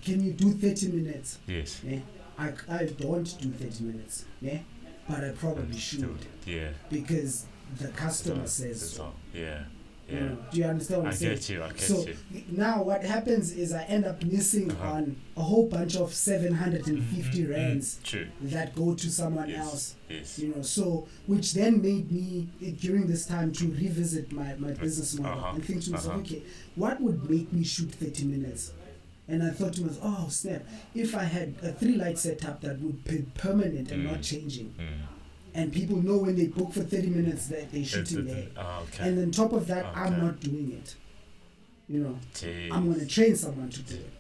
Can you do 30 minutes? Yes. Yeah? I don't do 30 minutes, yeah? But I probably should, Yeah. because the customer says so. Yeah. You know, do you understand what I'm saying? I get So you. now what happens is I end up missing on a whole bunch of 750 rands True. that go to someone Yes. else. Yes. You know, so which then made me during this time to revisit my business model and think to myself, okay, what would make me shoot 30 minutes? And I thought to myself, oh snap, if I had a 3-light setup that would be permanent and not changing, and people know when they book for 30 minutes that they're shooting there, Okay. and on top of that, I'm Okay. not doing it. You know, Jeez. I'm going to train someone to do it.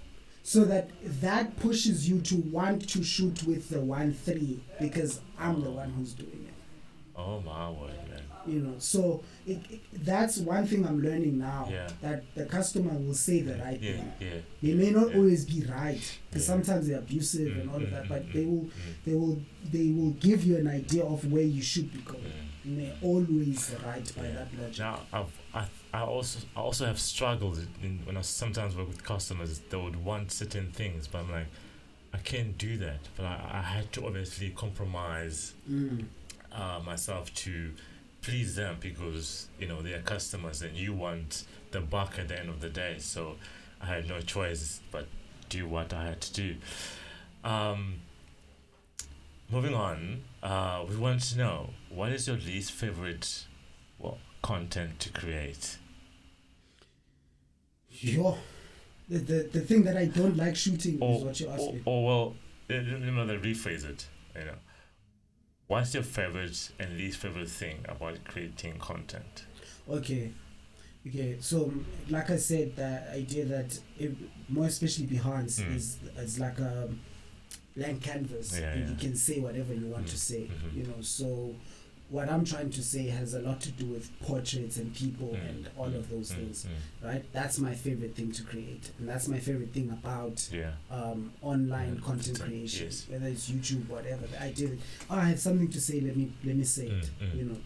So that pushes you to want to shoot with the 1.3 because I'm the one who's doing it. Oh my word, man. You know, so that's one thing I'm learning now. Yeah. That the customer will say the right Yeah. thing. Yeah. They may not always be right because Yeah. sometimes they're abusive and all of that, but they will give you an idea of where you should be going. And they're always right by that logic. Now, I also have struggled when I sometimes work with customers. They would want certain things, but I'm like, I can't do that. But I had to obviously compromise myself to please them because they are customers and you want the buck at the end of the day. So I had no choice but do what I had to do. Moving on, we want to know, what is your least favorite content to create? Sure. The thing that I don't like shooting is what you're asking. Let me rephrase it. What's your favorite and least favorite thing about creating content? Okay. So, like I said, the idea that more especially Behance is like a blank canvas, and you can say whatever you want to say. So what I'm trying to say has a lot to do with portraits and people and all of those things, right? That's my favorite thing to create, and that's my favorite thing about online content creation, whether it's YouTube, whatever. The idea that I have something to say, let me say it.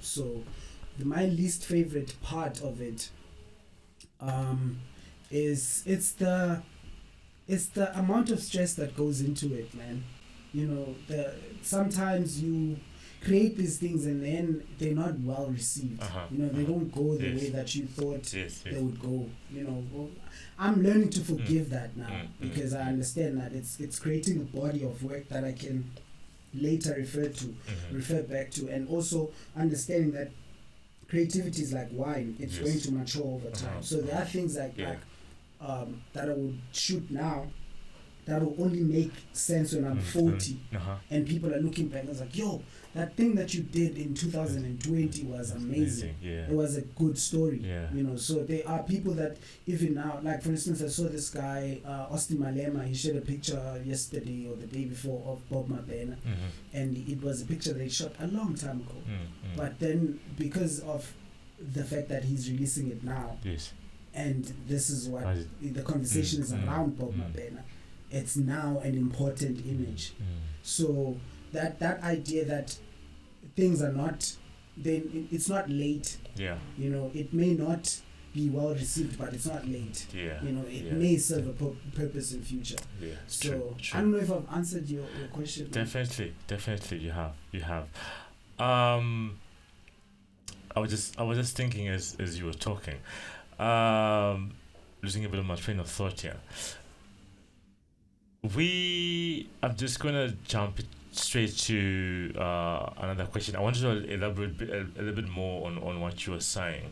So my least favorite part of it is it's the amount of stress that goes into it, man. Sometimes you create these things and then they're not well received. They don't go the way that you thought they would go. I'm learning to forgive that now because I understand that it's creating a body of work that I can later refer back to, and also understanding that creativity is like wine; it's going to mature over time. So there are things like that I would shoot now that will only make sense when I'm 40 and people are looking back and it's like, yo, that thing that you did in 2020 was amazing. It was a good story. So there are people that even now, like for instance, I saw this guy Austin Malema. He shared a picture yesterday or the day before of Bob Mabena, and it was a picture they shot a long time ago. But then because of the fact that he's releasing it now, and this is what the conversation is around Bob Mabena, it's now an important image. So that idea that things are not, it's not late. It may not be well received, but it's not late. It may serve a purpose in future. So true. I don't know if I've answered your question. Definitely you have. I was just thinking as you were talking, losing a bit of my train of thought here. I'm just gonna jump straight to another question. I wanted to elaborate a little bit more on what you were saying.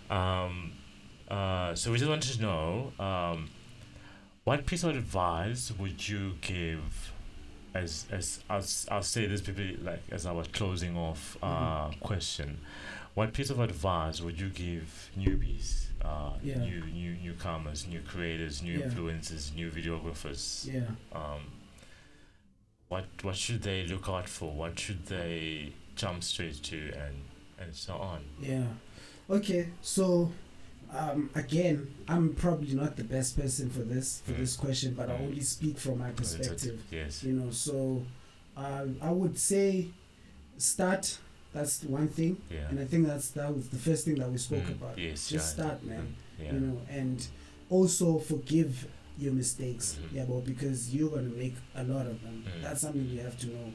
So we just wanted to know, what piece of advice would you give, as I'll say this maybe like as our closing off question. What piece of advice would you give newbies, newcomers, new creators, new influencers, new videographers? What should they look out for? What should they jump straight to, and so on? Okay, so again, I'm probably not the best person for this question, but I only speak from my perspective. Yes. So I would say start. That's one thing, and I think that was the first thing that we spoke about. Yes, just start, man. Yeah. And also forgive your mistakes, because you're gonna make a lot of them. That's something you have to know.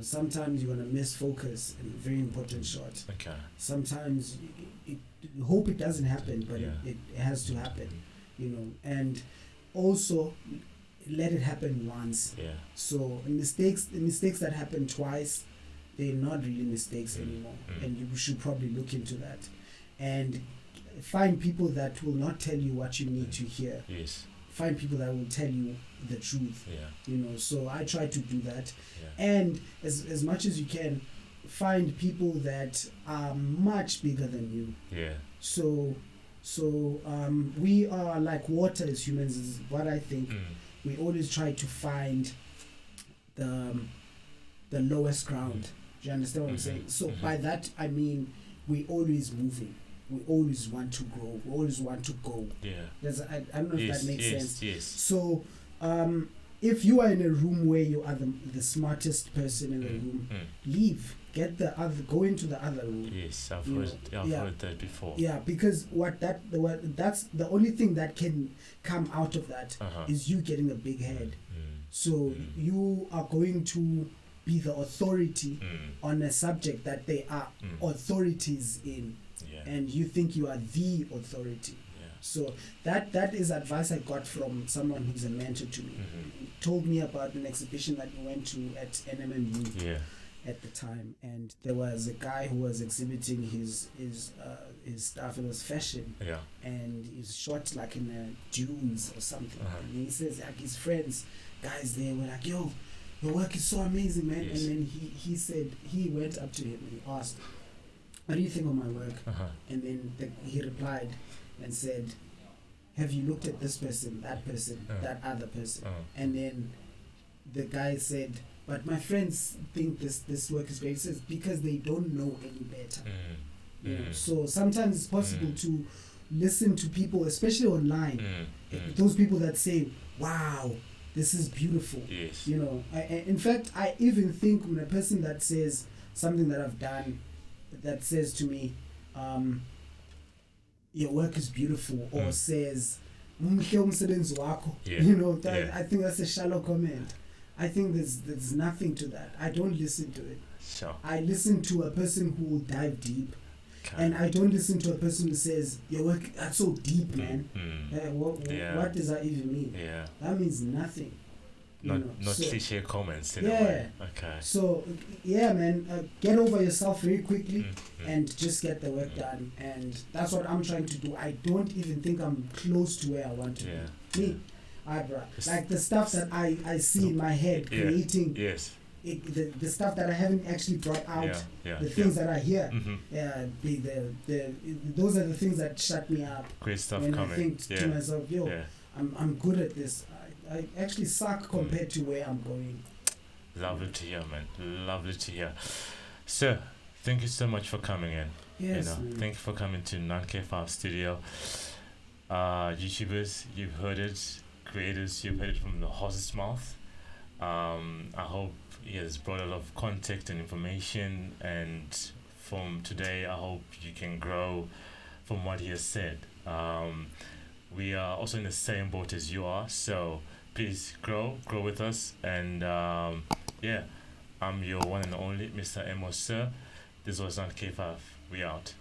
Sometimes you're gonna miss focus in a very important shot. Okay. Sometimes hope it doesn't happen, but it has to happen. And also let it happen once. So mistakes that happen twice, they're not really mistakes anymore, and you should probably look into that, and find people that will not tell you what you need to hear. Find people that will tell you the truth. So I try to do that, and as much as you can, find people that are much bigger than you. So we are like water as humans, is what I think. We always try to find the lowest ground. Do you understand what I'm saying? So by that I mean we always moving. We always want to grow. We always want to go. I don't know if that makes sense. So if you are in a room where you are the smartest person in the room, leave. Go into the other room. I've heard that before. Because that's the only thing that can come out of that is you getting a big head. So you are going to be the authority on a subject that they are authorities in, and you think you are the authority. So that is advice I got from someone who's a mentor to me. He told me about an exhibition that we went to at NMMU at the time, and there was a guy who was exhibiting his stuff. It was fashion, and he was shot like in the dunes or something. And he says like his friends, guys, they were like, "Yo, your work is so amazing, man." And then he said, he went up to him and he asked, "What do you think of my work?" And then he replied and said, "Have you looked at this person, that other person?" And then the guy said, "But my friends think this work is great." He says, "Because they don't know any better." So sometimes it's possible to listen to people, especially online, those people that say, "Wow, this is beautiful." In fact, I even think when a person that says something that I've done, that says to me, "Your work is beautiful," or says, "Mhle umsebenzi wakho," I think that's a shallow comment. I think there's nothing to that. I don't listen to it. I listen to a person who will dive deep. And I don't listen to a person who says, "Your work, that's so deep, man." What does that even mean? That means nothing. Not cliche comments in a way. Okay. So man, get over yourself very quickly and just get the work done. And that's what I'm trying to do. I don't even think I'm close to where I want to be. Me, like the stuff that I see in my head creating. The stuff that I haven't actually brought out, the things that I hear, those are the things that shut me up. Great stuff when coming. I think to myself, I'm good at this. I actually suck compared to where I'm going. Lovely to hear, man. Lovely to hear. Sir, thank you so much for coming in. Yes. Thank you for coming to Non-K5 Studio. YouTubers, you've heard it. Creators, you've heard it from the horse's mouth. I hope he has brought a lot of context and information, and from today I hope you can grow from what he has said. We are also in the same boat as you are, so please grow with us. And I'm your one and only Mr. Emo Sir. This was on K5. We out.